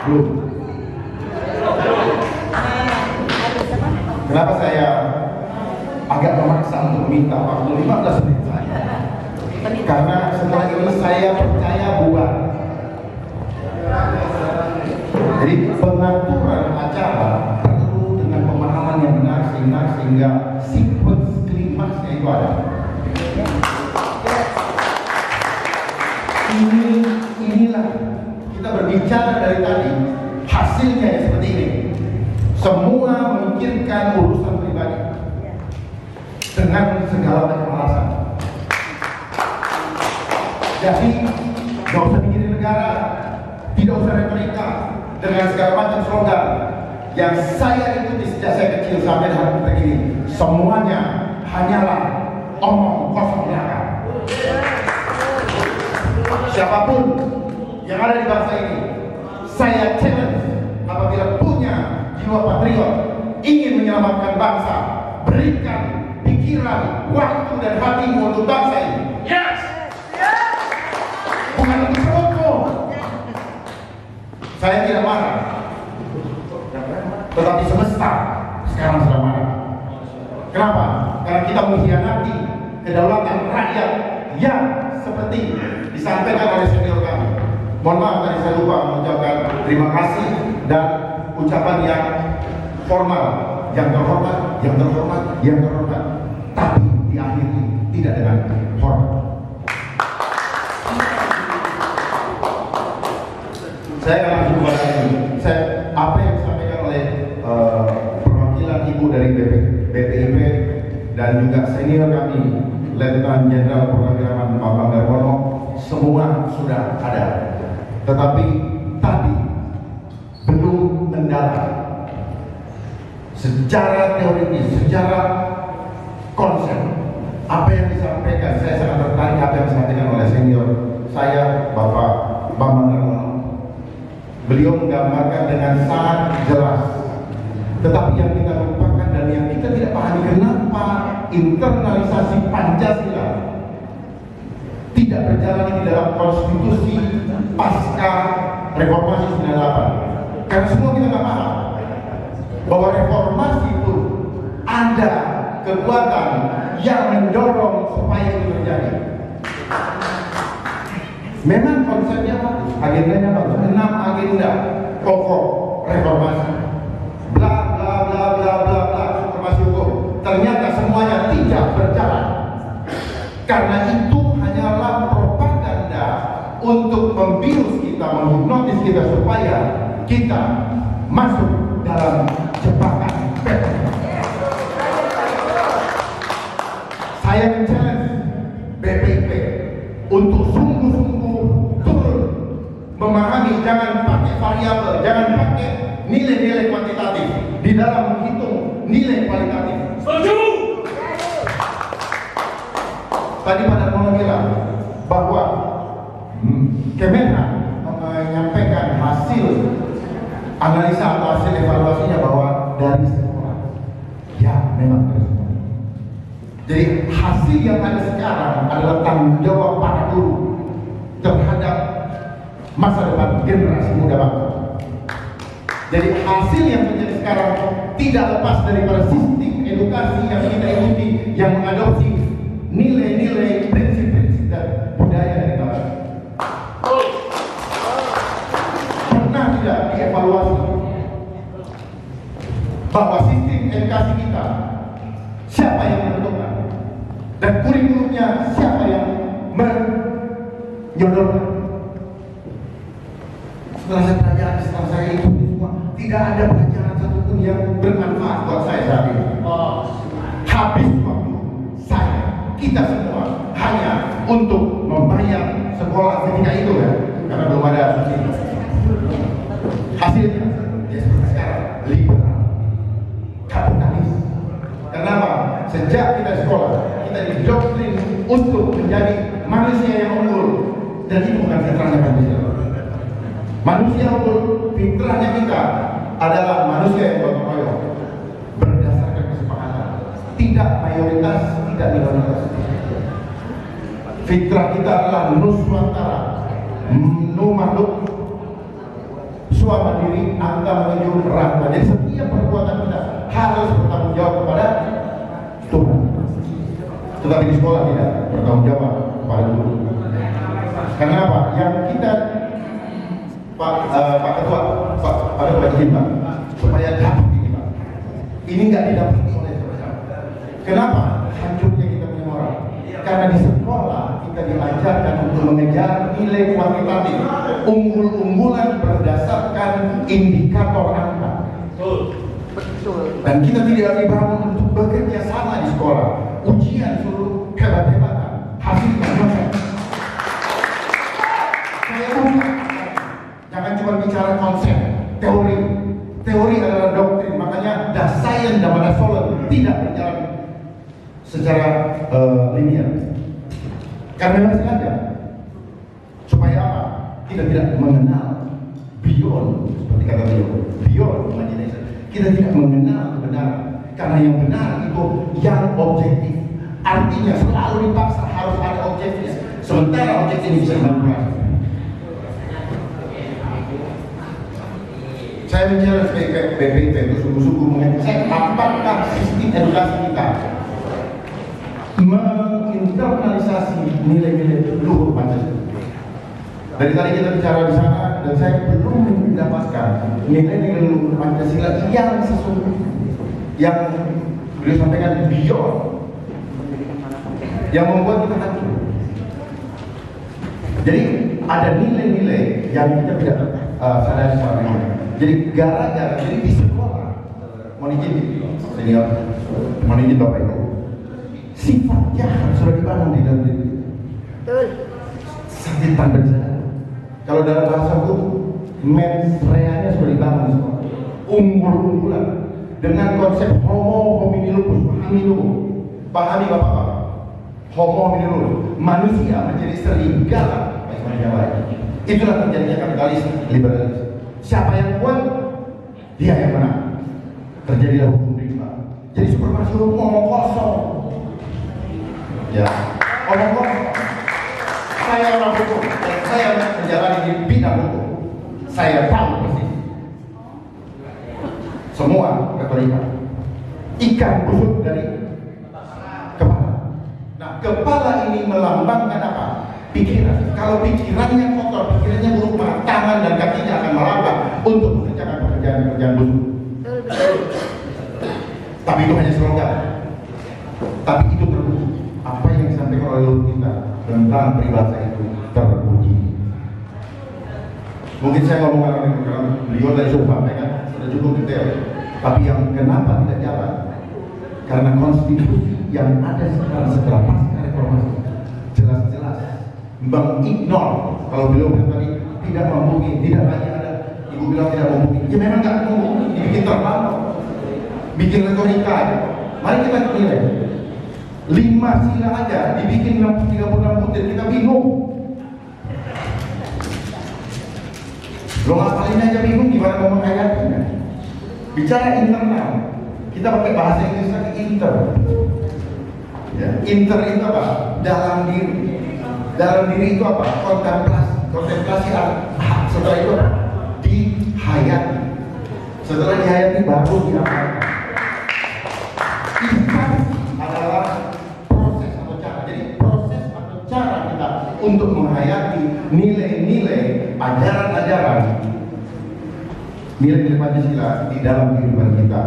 Belum. Kenapa saya agak memaksa untuk minta waktu 15 menit saja? Karena setelah ini saya percaya bubar. Jadi pengaturan acara perlu dengan pemahaman yang benar sehingga sequence klimaksnya itu ada. Inilah kita berbicara dari tadi, hasilnya ya seperti ini. Semua memikirkan urusan pribadi dengan segala macam alasan. Jadi tidak usah mikirin negara, tidak usah retorika dengan segala macam slogan yang saya ikuti sejak saya kecil sampai hari begini. Semuanya hanyalah omong kosong belaka. Siapapun yang ada di bangsa ini, saya challenge apabila punya jiwa patriot, ingin menyelamatkan bangsa, berikan pikiran, waktu dan hatimu untuk bangsa ini. Yes. Bukan untuk rokok. Saya tidak marah, tetapi semesta sekarang sedang marah. Kenapa? Karena kita mengkhianati kedaulatan rakyat yang seperti disampaikan oleh senior kami. Mohon maaf tadi saya lupa mengucapkan terima kasih dan ucapan yang formal, yang terhormat, tapi diakhiri tidak dengan hormat. Saya akan langsung kepada ini. Apa yang disampaikan oleh perwakilan ibu dari BPIP dan juga senior kami, Letnan Jenderal Purnawirawan Bambang Darwono, semua sudah ada. Tetapi tadi belum mendalam secara teoritis, secara konsep apa yang disampaikan. Saya sangat tertarik apa yang disampaikan oleh senior saya, Bapak Bambang Darwono. Beliau menggambarkan dengan sangat jelas. Tetapi yang kita lupakan dan yang kita tidak pahami, kenapa internalisasi Pancasila tidak berjalan di dalam konstitusi pasca reformasi 98. Karena semua kita nggak paham bahwa reformasi itu ada kekuatan yang mendorong supaya itu terjadi. Memang konsepnya bagus, agendanya bagus, 6 agenda pokok reformasi, bla bla bla bla bla bla, reformasi hukum. Ternyata semuanya tidak berjalan. Karena itu hanyalah propaganda untuk membius kita, menghipnotis kita supaya kita masuk dalam jebakan PKI. Saya men-challenge BPIP untuk sungguh-sungguh turun memahami, jangan pakai variabel, jangan pakai nilai-nilai kuantitatif di dalam menghitung nilai kualitatif. Setuju. Tadi Pak Darmono bilang bahwa Kemenhan menyampaikan hasil analisa atau hasil evaluasinya bahwa dari sekolah, ya memang dari sekolah. Jadi hasil yang ada sekarang adalah tanggung jawab para guru terhadap masa depan generasi muda bangsa. Jadi hasil yang terjadi sekarang tidak lepas daripada sistem edukasi yang kita ikuti, yang mengadopsi nilai-nilai, prinsip-prinsip dan budaya dari bangsa. Pernah tidak dievaluasi bahwa sistem edukasi kita siapa yang menentukan dan kurikulumnya siapa yang menyodorkan? Setelah saya pelajari, setelah saya ikuti semua, tidak ada pelajaran satupun yang bermanfaat buat saya saat ini. Habis waktu saya, kita semua hanya untuk membayar sekolah ketika itu ya, karena belum ada subsidi. Hasilnya ya seperti sekarang, liberal, kapitalis. Kenapa? Sejak kita sekolah, kita didoktrin untuk menjadi manusia yang unggul, dan itu bukan fitrahnya Pancasila. Manusia unggul, fitrahnya kita adalah manusia yang gotong royong, berdasarkan kesepakatan, tidak mayoritas, tidak minoritas. Fitrah kita adalah nuswantara, numaduk, suamadu, hidup, rahmat. Jadi setiap perbuatan kita harus bertanggung jawab kepada Tuhan. Tetapi di sekolah tidak bertanggung jawab kepada guru. Karena apa? Yang kita Pak Ketua izin Pak, supaya dapat ini Pak. Ini nggak didapati oleh siapa-siapa. Kenapa? Hancurnya kita punya moral. Karena di sekolah kita diajarkan untuk mengejar nilai kuantitatif, unggul-unggulan berdasarkan indikator angka. Dan kita tidak dibangun untuk bekerja sama di sekolah. Ujian suruh hebat-hebatan, hasilnya sama. Saya buka. Jangan cuma bicara konsep, teori. Teori adalah doktrin, makanya the science dan the soul tidak berjalan secara linear. Karena memang sengaja supaya apa? Kita tidak mengenal beyond, seperti kata beliau, beyond imagination. Kita tidak mengenal kebenaran, karena yang benar itu yang objektif. Artinya selalu dipaksa harus ada objektifnya. Sementara objektif ini bisa dimanipulasi. Saya bicara sebagai BPIP itu sungguh-sungguh mengecek apakah sistem edukasi kita menginternalisasi nilai-nilai luhur Pancasila. Dari tadi kita bicara di sana dan saya belum mendapatkan nilai-nilai luhur Pancasila yang sesungguhnya, yang beliau sampaikan beyond, yang membuat kita hancur. Jadi ada nilai-nilai yang kita tidak sadari secara ini. Jadi gara-gara jadi di sekolah, mohon izin senior, mohon izin Bapak Ibu, sifat jahat sudah dibangun di dalam diri. Betul. Sakit tanda sana. Kalau dalam bahasa hukum, mens reanya sudah dibangun di sekolah. Unggul-unggulan dengan konsep homo homini lupus, pahami dulu, pahami Bapak-bapak. Homo homini lupus, manusia menjadi serigala bagi manusia lain. Itulah terjadinya kapitalis, liberalis. Siapa yang kuat, dia yang menang. Terjadilah hukum rimba. Jadi supermasi hukum omong kosong. Ya, omong kosong. Saya orang hukum dan saya menjalani di bidang hukum. Saya tahu persis semua retorika. Ikan busuk dari kepala. Nah, kepala ini melambangkan apa? Pikiran. Kalau pikirannya kotor, pikirannya buruk, maka tangan dan kakinya akan melangkah untuk mengerjakan pekerjaan-pekerjaan busuk. Tapi itu hanya slogan. Tapi itu teruji. Apa yang disampaikan oleh Luhur kita tentang peribahasa itu teruji. Mungkin saya ngomong karena beliau tadi sudah sampaikan sudah cukup detail. Tapi yang kenapa tidak jalan? Karena konstitusi yang ada sekarang setelah pasca reformasi jelas-jelas mengignore. Kalau beliau bilang tadi tidak membumi, tidak lagi ada. Ibu bilang tidak membumi. Ya memang nggak membumi, dibikin terlalu, bikin retorika. Mari kita nilai. 5 sila aja dibikin 36 butir, kita bingung. Lo ngapalin aja bingung gimana mau menghayatinya. Bicara internal, kita pakai bahasa Inggris lagi inter. Ya, inter itu apa? Dalam diri. Dalam diri itu apa? Kontemplasi setelah itu dihayati. Setelah dihayati baru diamalkan. Itu adalah proses atau cara. Jadi proses atau cara kita untuk menghayati nilai-nilai ajaran-ajaran, nilai-nilai Pancasila di dalam kehidupan kita.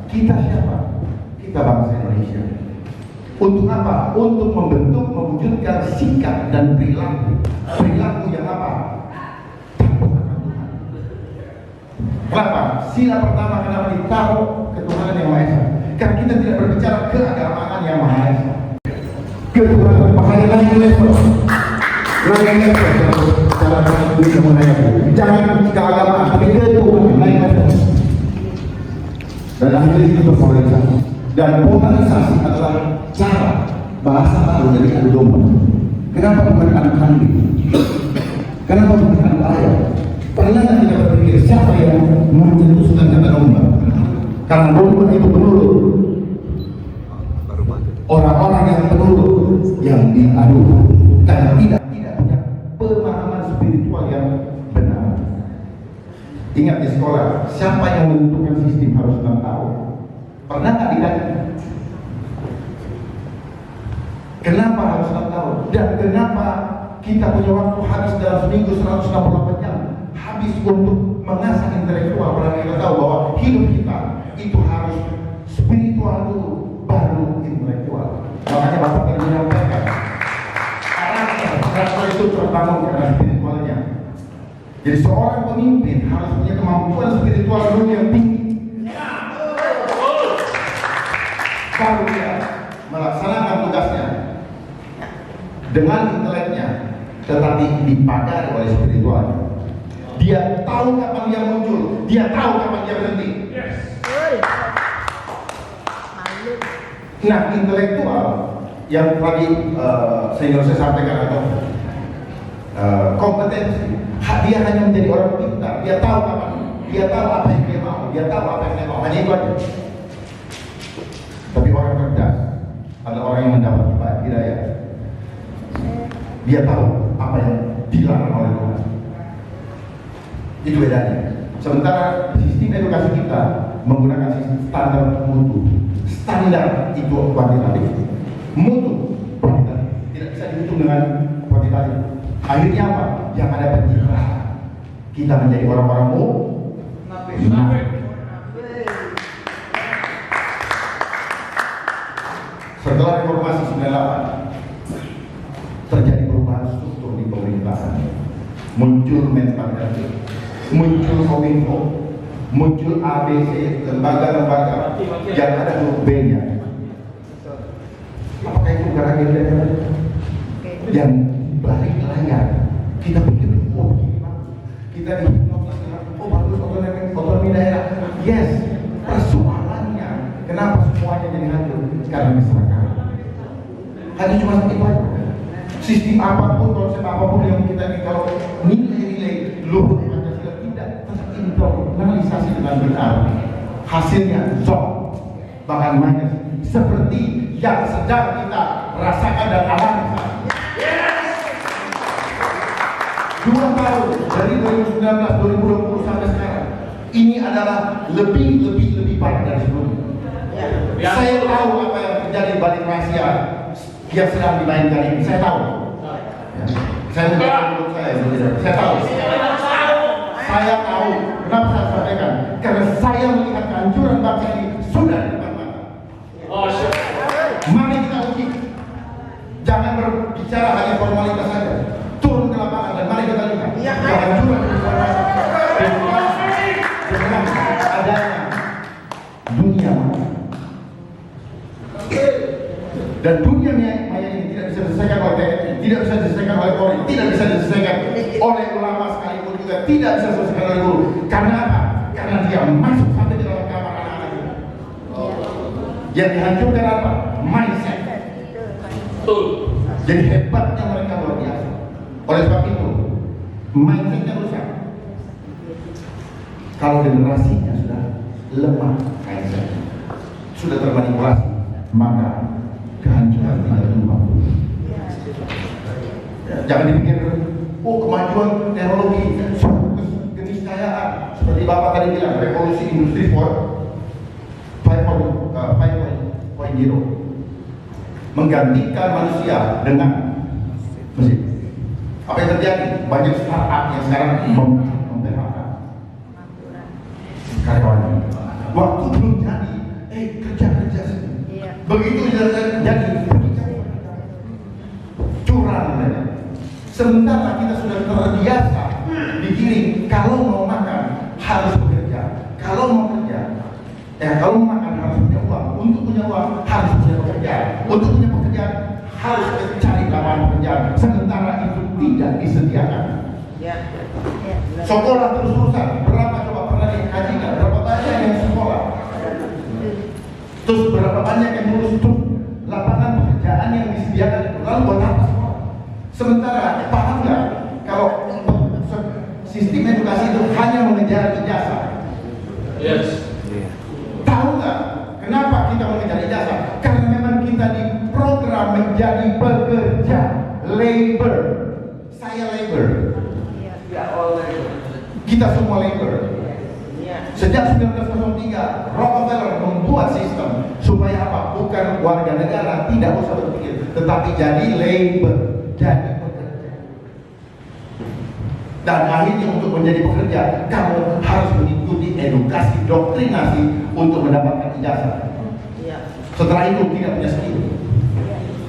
Kita siapa? Kita bangsa Indonesia. Untuk apa? Untuk membentuk, mewujudkan sikap dan perilaku. Perilaku yang apa? Kenapa? Sila pertama kenapa ditaruh ketuhanan yang Maha Esa? Karena kita tidak berbicara keagamaan yang Maha Esa. Ketuhanan makanya lain level. Lain level cara bisa menghayati. Jangan keagamaan, tapi ketuhanan lain level. Dan akhirnya itu berpolarisasi. Dan polarisasi adalah cara bahasa baru dari adu domba. Kenapa bukan adu kambing? Kenapa bukan adu ayam? Pernah kita berpikir siapa yang mencetuskan kata domba? Karena domba itu penurut. Orang-orang yang penurut yang diadu karena tidak punya pemahaman spiritual yang benar. Ingat di sekolah, siapa yang menentukan sistem harus 6 tahun? Pernah nggak dikaji? Kenapa harus 6 tahun? Dan kenapa kita punya waktu habis dalam seminggu 168 jam habis untuk mengasah intelektual? Karena kita tahu bahwa hidup kita itu harus spiritual dulu, baru intelektual. Makanya Bapak tadi menyampaikan karakter itu terbangun karena spiritualnya. Jadi seorang pemimpin harus punya kemampuan spiritual dulu yang tinggi, baru dia melaksanakan tugasnya dengan inteleknya, tetapi dipagari oleh spiritualnya. Dia tahu kapan dia muncul, dia tahu kapan dia berhenti. Nah, intelektual yang tadi senior saya sampaikan atau kompetensi, dia hanya menjadi orang pintar. Dia tahu kapan, dia tahu apa yang dia mau, dia tahu apa yang dia mau. Hanya itu aja. Tapi orang cerdas adalah orang yang mendapat hidayah. Dia tahu apa yang dilarang oleh Tuhan. Itu bedanya. Sementara sistem edukasi kita menggunakan sistem standar mutu. Standar itu kuantitatif, mutu kuantitatif. Tidak bisa dihitung dengan kuantitatif. Akhirnya apa? Yang ada pencitraan. Kita menjadi orang-orang munafik. Setelah reformasi 98 terjadi perubahan struktur di pemerintahan. Muncul mental muncul kominfo, muncul ABC, lembaga-lembaga yang ada huruf B-nya. Apakah itu gara-gara yang balik layar kita pikir, oh kita dihipnotis, oh bagus otonomi daerah. Yes, persoalannya kenapa semuanya jadi hancur? Karena keserakahan. Hanya cuma itu aja. Sistem apapun, konsep apapun yang kita kalau nilai-nilai luhur Pancasila tidak terinternalisasi dengan benar, hasilnya zong, bahkan minus, seperti yang sedang kita rasakan dan alami. 2 tahun dari 2019, 2020 sampai sekarang, ini adalah lebih parah dari sebelumnya. Saya tahu apa yang terjadi balik rahasia yang sedang dimainkan ini. Saya tahu. Saya tahu. Saya tahu. Kenapa saya sampaikan? Karena saya melihat kehancuran bangsa ini sudah di depan mata. Mari kita uji. Jangan berbicara hanya formalitas saja. Turun ke lapangan dan mari kita lihat kehancuran dengan adanya dunia maya. Dan dunia maya ini tidak bisa diselesaikan oleh TNI, tidak bisa diselesaikan oleh Polri, tidak bisa diselesaikan oleh ulama sekalipun juga tidak bisa diselesaikan oleh guru. Karena apa? Karena dia masuk sampai di dalam kamar anak-anak itu. Yang dihancurkan apa? Mindset. Jadi hebatnya mereka luar biasa. Oleh sebab itu, mindsetnya rusak. Kalau generasinya sudah lemah mindsetnya, sudah termanipulasi, maka kehancuran tidak berubah. Jangan dipikir, oh kemajuan teknologi, keniscayaan, seperti Bapak tadi bilang, revolusi industri 5.0 menggantikan manusia dengan mesin. Apa yang terjadi? Banyak startup yang sekarang mem-PHK karyawannya. Waktu belum jadi, kerja saja. Begitu jadi curang mereka. Sementara kita sudah terbiasa digiring, kalau mau makan harus bekerja, kalau mau kerja, kalau mau makan harus punya uang, untuk punya uang harus punya pekerjaan, untuk punya pekerjaan harus mencari lapangan pekerjaan. Sementara itu tidak disediakan. Sekolah terus-terusan, berapa coba pernah dikajikan, berapa banyak yang sekolah, terus berapa banyak yang lulus, terus lapangan pekerjaan yang disediakan, lalu buat apa sekolah? Sementara paham nggak kalau sistem edukasi itu hanya mengejar ijazah? Yes. Tahu nggak kenapa kita mengejar ijazah? Karena memang kita diprogram menjadi pekerja, labor. Saya labor. Kita semua labor. Sejak 1903, Rockefeller membuat sistem supaya apa? Bukan warga negara tidak usah berpikir, tetapi jadi labor, jadi pekerja. Dan akhirnya untuk menjadi pekerja, kamu harus mengikuti edukasi doktrinasi untuk mendapatkan ijazah. Setelah itu tidak punya skill.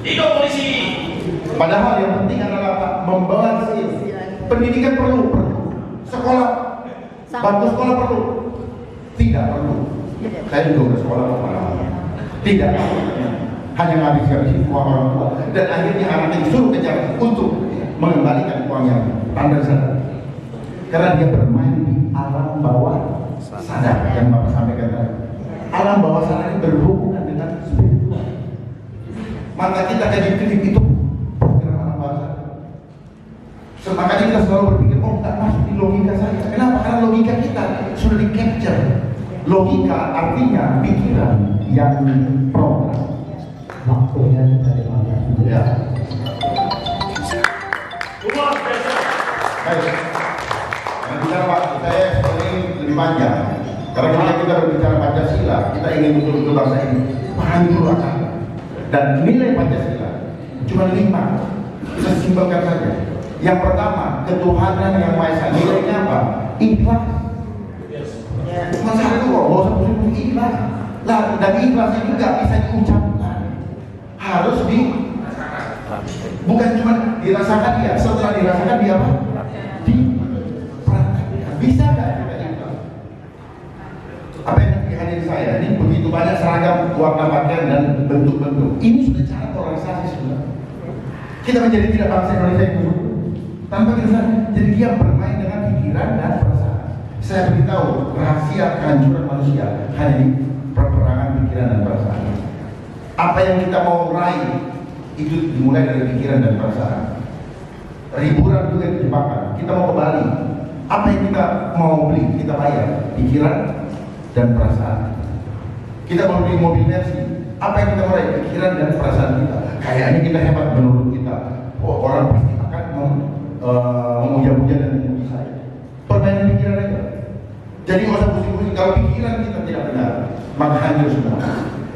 Hidup polisi. Padahal yang penting adalah apa? Membawa skill. Pendidikan perlu. Sekolah, bangku sekolah perlu. Tidak perlu. Saya juga bersekolah kemana-mana. Tidak. Hanya ngabis-ngabisin uang orang tua. Dan akhirnya anaknya disuruh kejar untuk mengembalikan uang yang Anda sadar. Karena dia bermain di alam bawah sadar yang Bapak sampaikan tadi. Alam bawah sadar ini berhubungan dengan spiritual. Maka kita kaji klip itu program alam bawah sadar. Makanya kita selalu berpikir, oh tak masuk di logika saya. Kenapa? Karena logika kita sudah di capture. Logika artinya pikiran yang program. Waktunya sudah dimakan. Ya. Luar biasa. Baik. Yang bicara Pak, saya sebenarnya lebih panjang. Karena kita berbicara Pancasila, kita ingin betul-betul bangsa ini pahami dulu akar. Dan nilai Pancasila cuma 5. Bisa simpelkan saja. Yang pertama, ketuhanan yang Maha Esa. Nilainya apa? Ikhlas. Cuma satu kok, gak usah pusing ikhlas. Lah, dan ikhlasnya juga bisa diucapkan. Harus bukan cuma dirasakan dia. Setelah dirasakan dia apa? Dipraktikkan. Bisa nggak kita ikhlas? Apa yang dihadiri saya ini begitu banyak seragam warna pakaian dan bentuk-bentuk. Ini sudah cara polarisasi sudah. Kita menjadi tidak bangsa Indonesia itu tanpa kita sadar. Jadi dia bermain dengan pikiran dan perasaan. Saya beritahu rahasia kehancuran manusia hanya di peperangan pikiran dan perasaan. Apa yang kita mau raih itu dimulai dari pikiran dan perasaan. Ribuan juga jebakan. Kita mau ke Bali. Apa yang kita mau beli kita bayar pikiran dan perasaan. Kita mau beli mobil Mercy. Apa yang kita mau raih pikiran dan perasaan kita. Kayaknya kita hebat menurut kita. Oh, orang pasti akan memuja-muja dan memuji saya. Permainan pikiran aja. Jadi nggak usah pusing-pusing. Kalau pikiran kita tidak benar, maka hancur semua.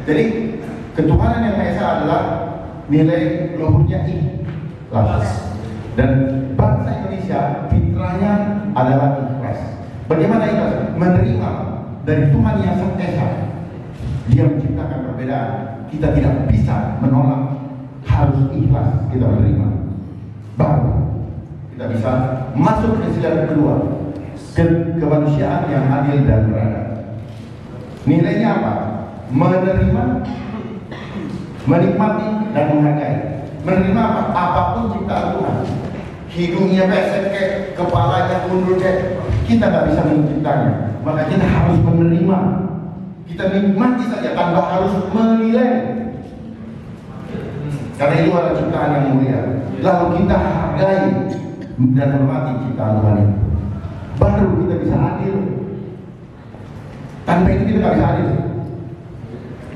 Jadi ketuhanan yang Maha Esa adalah nilai luhurnya ikhlas. Dan bangsa Indonesia fitrahnya adalah ikhlas. Bagaimana ikhlas? Menerima dari Tuhan yang Sang Esa. Dia menciptakan perbedaan. Kita tidak bisa menolak. Harus ikhlas kita menerima. Baru kita bisa masuk ke sila kedua. Kemanusiaan yang adil dan beradab. Nilainya apa? Menerima, menikmati dan menghargai. Menerima apa? Apapun ciptaan Tuhan. Hidungnya pesek kayak, kepalanya mundur kayak, kita nggak bisa menciptanya. Maka kita harus menerima. Kita nikmati saja tanpa harus menilai. Karena itu adalah ciptaan yang mulia. Lalu kita hargai dan hormati ciptaan Tuhan itu. Baru kita bisa adil. Tanpa itu kita nggak bisa adil.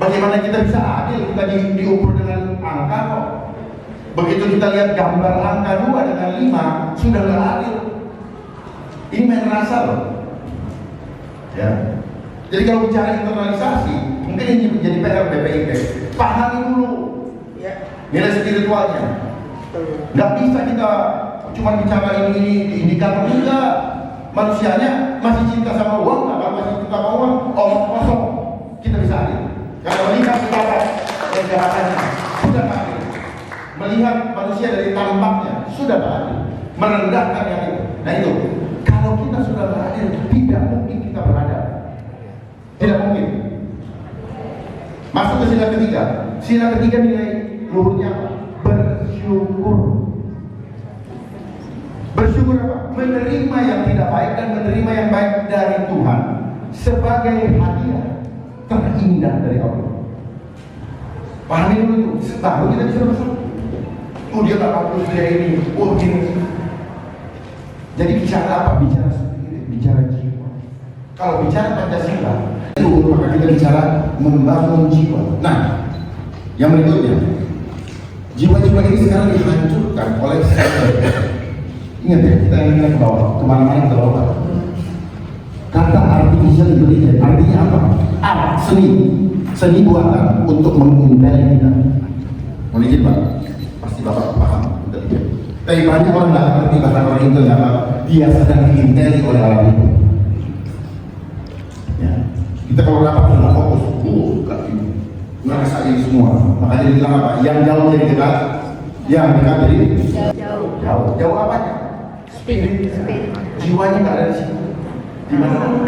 Bagaimana kita bisa adil? Kita diukur dengan angka kok. Begitu kita lihat gambar angka 2 dengan 5, sudah nggak adil. Ini main rasa loh. Ya. Jadi kalau bicara internalisasi, mungkin ini menjadi PR BPIP. Pahami dulu nilai spiritualnya. Nggak bisa kita cuma bicara ini indikator enggak. Manusianya masih cinta sama uang, kalau masih cinta sama uang, omong kosong. Kita bisa adil. Kalau melihat betapa kejahatannya, sudah adil. Melihat manusia dari tampaknya, sudah adil. Merendahkan yang itu. Nah itu, kalau kita sudah adil, tidak mungkin kita beradab. Tidak mungkin. Masuk ke sila ketiga. Sila ketiga nilai luhurnya apa? Bersyukur. Bersyukur apa? Menerima yang tidak baik dan menerima yang baik dari Tuhan sebagai hadiah terindah dari Allah. Pahami dulu itu. Baru kita bisa bersyukur. Oh dia tak hapus dia ini. Oh gini. Jadi bicara apa? Bicara spirit, bicara jiwa. Kalau bicara Pancasila, maka kita bicara membangun jiwa. Nah, yang berikutnya, jiwa-jiwa ini sekarang dihancurkan oleh cyber. Ingat ya, kita ingin ke bawah, kemana-mana ke bawah. Kata artificial intelligence artinya apa? Art, seni buatan untuk mengintel kita. Mohon izin Pak, pasti Bapak paham intelijen. Tapi banyak orang nggak ngerti bahasa orang itu nggak apa. Dia sedang diinteli oleh alam itu. Ya. Kita kalau rapat sudah fokus, ngerasa ini semua. Makanya dia bilang apa? Yang jauh jadi dekat, yang dekat jadi jauh. Jauh apanya? Spirit. Jiwanya nggak ada di sini. Di mana?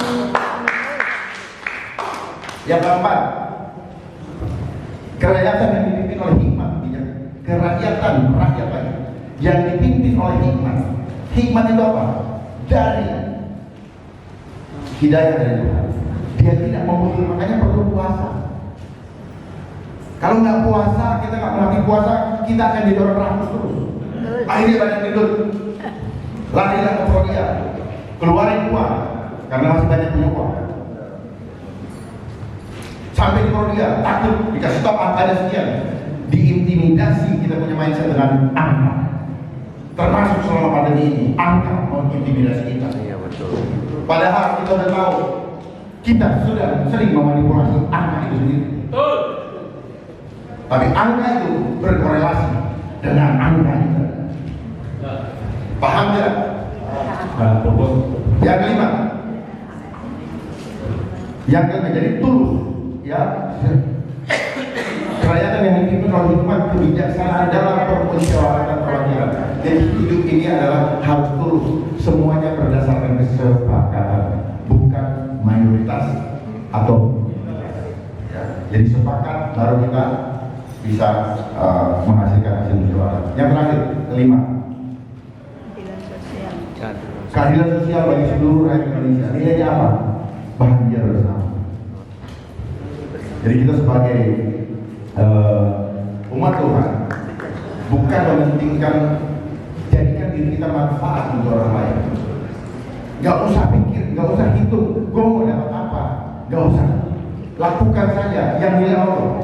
Yang keempat, kerakyatan yang dipimpin oleh hikmat. Kerakyatan, rakyat yang dipimpin oleh hikmat. Hikmat itu apa? Dari hidayah dari Tuhan. Dia tidak memuji, makanya perlu puasa. Kalau nggak puasa, kita nggak melatih puasa, kita akan didorong rakus terus. Akhirnya banyak tidur. Larilah ke Prodia, keluarin uang karena masih banyak punya uang. Sampai di Prodia, takut dikasih stop angkanya sekian. Diintimidasi, kita punya mindset dengan angka. Termasuk selama pandemi ini, angka mengintimidasi kita. Iya betul. Padahal kita sudah tahu, kita sudah sering memanipulasi angka itu sendiri. Betul. Tapi angka itu berkorelasi dengan angka itu. Paham tidak? Yang kelima, jadi tulus, ya. Kerakyatan yang dipimpin oleh hikmat, kebijaksanaan dalam permusyawaratan pelajaran. Jadi hidup ini adalah harus tulus, semuanya berdasarkan kesepakatan, bukan mayoritas atau ya. Jadi sepakat baru kita bisa menghasilkan hasil musyawarah. Yang terakhir, kelima, keadilan sosial bagi seluruh rakyat Indonesia. Nilainya apa? Bahagia bersama. Jadi kita sebagai umat Tuhan bukan mementingkan jadikan diri kita manfaat untuk orang lain. Gak usah pikir, gak usah hitung, gue mau dapat apa, gak usah. Lakukan saja yang nilai Allah.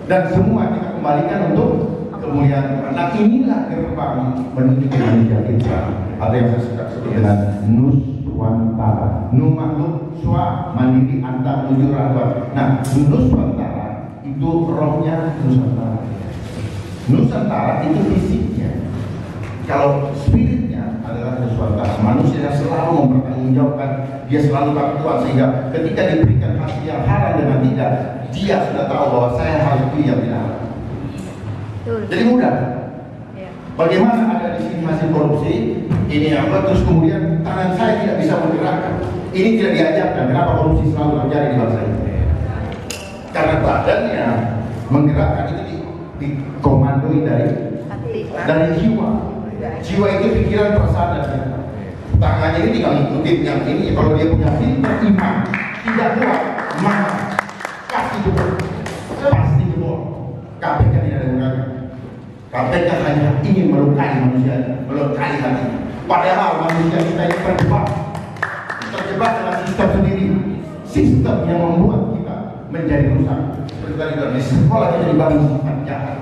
Dan semua kita kembalikan untuk kemuliaan Tuhan. Nah inilah gerbang menuju Indonesia kita. Ada yang saya suka sebut dengan Nuswantara. Nu makhluk swa mandiri antar tujuh rakyat. Nah Nuswantara itu rohnya Nusantara. Nusantara itu fisiknya. Kalau spiritnya adalah Nuswantara. Manusia yang selalu mempertanggungjawabkan, dia selalu takut Tuhan sehingga ketika diberikan hasil yang halal dengan tidak, dia sudah tahu bahwa saya harus pilih yang tidak halal. Jadi mudah. Bagaimana ada di sini hasil korupsi, ini apa, terus kemudian tangan saya tidak bisa menggerakkan. Ini tidak diajarkan. Kenapa korupsi selalu terjadi di bangsa ini? Karena badannya menggerakkan itu dikomandoi dari jiwa. Jiwa itu pikiran, perasaan dan cinta. Tangannya ini tinggal ngikutin yang ini. Kalau dia punya filter iman, tidak kuat, maka pasti jebol. Pasti jebol. KPK tidak ada gunanya. KPK hanya ingin melukai manusia, melukai hati. Padahal manusia kita ini terjebak dalam sistem sendiri. Sistem yang membuat kita menjadi rusak. Seperti tadi di sekolah kita dibangun sifat jahat,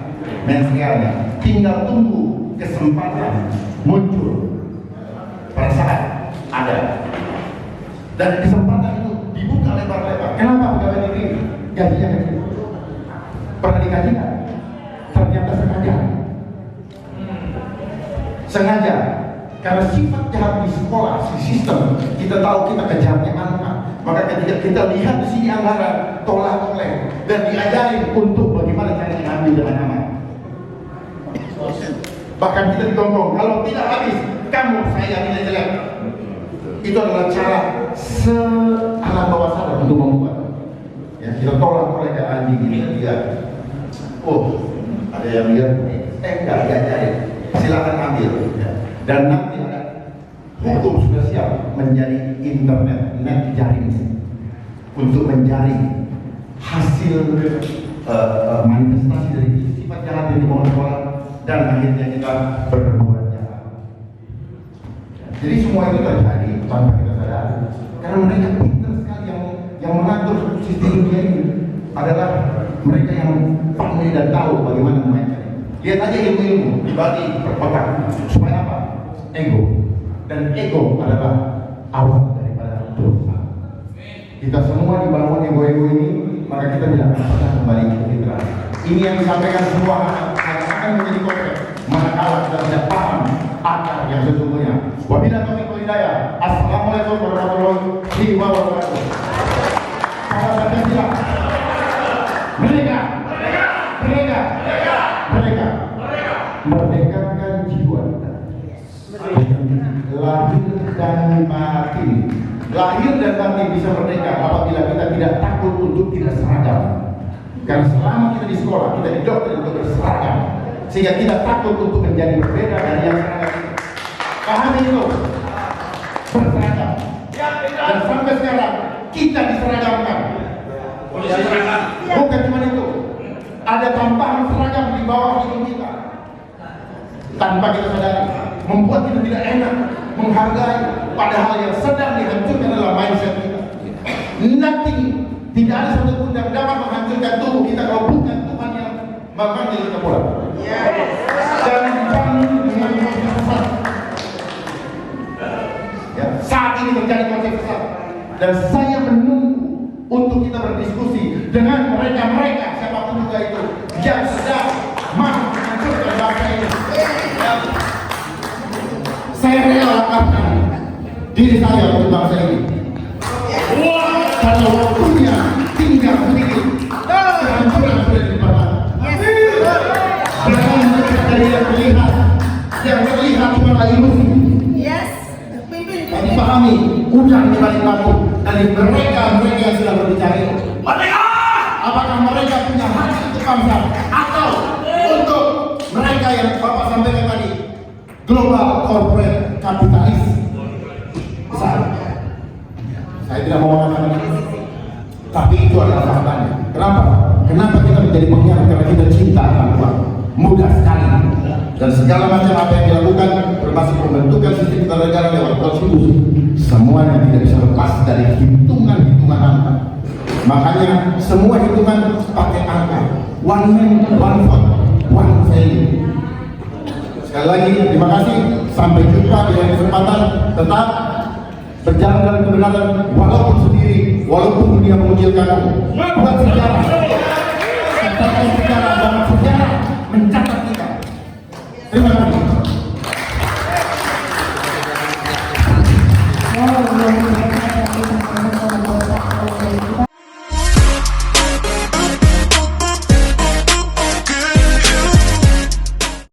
mentalnya. Tinggal tunggu kesempatan muncul, perasaan ada, dan kesempatan itu dibuka lebar-lebar. Kenapa pegawai negeri gajinya kecil? Pernah dikaji kan? Ternyata sengaja karena sifat jahat di sekolah, di sistem kita tahu kita kejarnya angka. Maka ketika kita lihat di sini anggaran tolak-tolak dan diajarin untuk bagaimana cara mengambil dengan aman. Bahkan kita ditongkong, kalau tidak habis, kamu saya nilai jelek. Itu adalah cara sealam bawah sadar untuk membuat. Ya, kita tolak-tolak ke anjing ini dia. Oh, ada yang lihat? Enggak diajarin. Silakan ambil. Ya. Dan nanti ada hukum sudah siap menjadi internet, net jaring untuk menjaring hasil manifestasi dari sifat jahat yang dibangun sekolah dan akhirnya kita berbuat jahat. Jadi semua itu terjadi tanpa kita sadari karena mereka pintar sekali yang mengatur sistem dunia ini adalah mereka yang pandai dan tahu bagaimana memainkan. Lihat aja ilmu-ilmu dibagi per kotak supaya apa? Ego. Dan ego adalah awal daripada dosa. kita semua dibangun ego-ego ini, maka kita tidak akan pernah kembali ke fitrah. Ini yang disampaikan semua akan menjadi konkret. Manakala kita tidak paham akar yang sesungguhnya. Wabillahi taufiq wal hidayah. Assalamualaikum warahmatullahi wabarakatuh. Sahabat Pancasila. Merdeka. Merdekakan jiwa. Lahir dan batin. Lahir dan batin bisa merdeka apabila kita tidak takut untuk tidak seragam. Karena selama kita di sekolah, kita didoktrin untuk berseragam, sehingga tidak takut untuk menjadi berbeda dari yang seragam itu. Pahami itu, berseragam. Dan sampai sekarang kita diseragamkan. Polisi seragam. Bukan cuma itu, ada tambahan seragam di bawah hidup kita. Tanpa kita sadari, membuat kita tidak enak, menghargai, padahal yang sedang dihancurkan adalah mindset kita. Nothing, tidak ada satupun yang dapat menghancurkan tubuh kita kalau bukan Tuhan yang memanggil kita pulang. Dan jangan dengan konsep sesat. Ya, saat ini terjadi konsep sesat, dan saya menunggu untuk kita berdiskusi dengan mereka siapapun juga itu yang sedang mau menghancurkan bangsa ini. Saya rela lakukan diri saya untuk bangsa ini. Kalau waktunya tinggal sedikit, kehancuran sudah di depan. Jangan dari yang terlihat cuma ilusi. Kami pahami ujang di balik batu dari mereka yang sudah berbicara. Merdeka! Apakah mereka punya hati untuk bangsa atau untuk mereka yang Bapak sampaikan tadi, global corporate kapitalis besar? Saya tidak mau mengatakan itu, tapi itu adalah faktanya. Kenapa kita menjadi pengkhianat? Karena kita cinta akan uang, mudah sekali. Dan segala macam apa yang dilakukan, termasuk pembentukan sistem negara lewat konstitusi, semuanya tidak bisa lepas dari hitungan-hitungan angka. Makanya semua hitungan pakai angka. One man, one vote, one value. Sekali lagi, terima kasih. Sampai jumpa di lain kesempatan. Tetap berjalan dalam kebenaran, walaupun sendiri, walaupun dunia mengucilkanmu. Buat sejarah.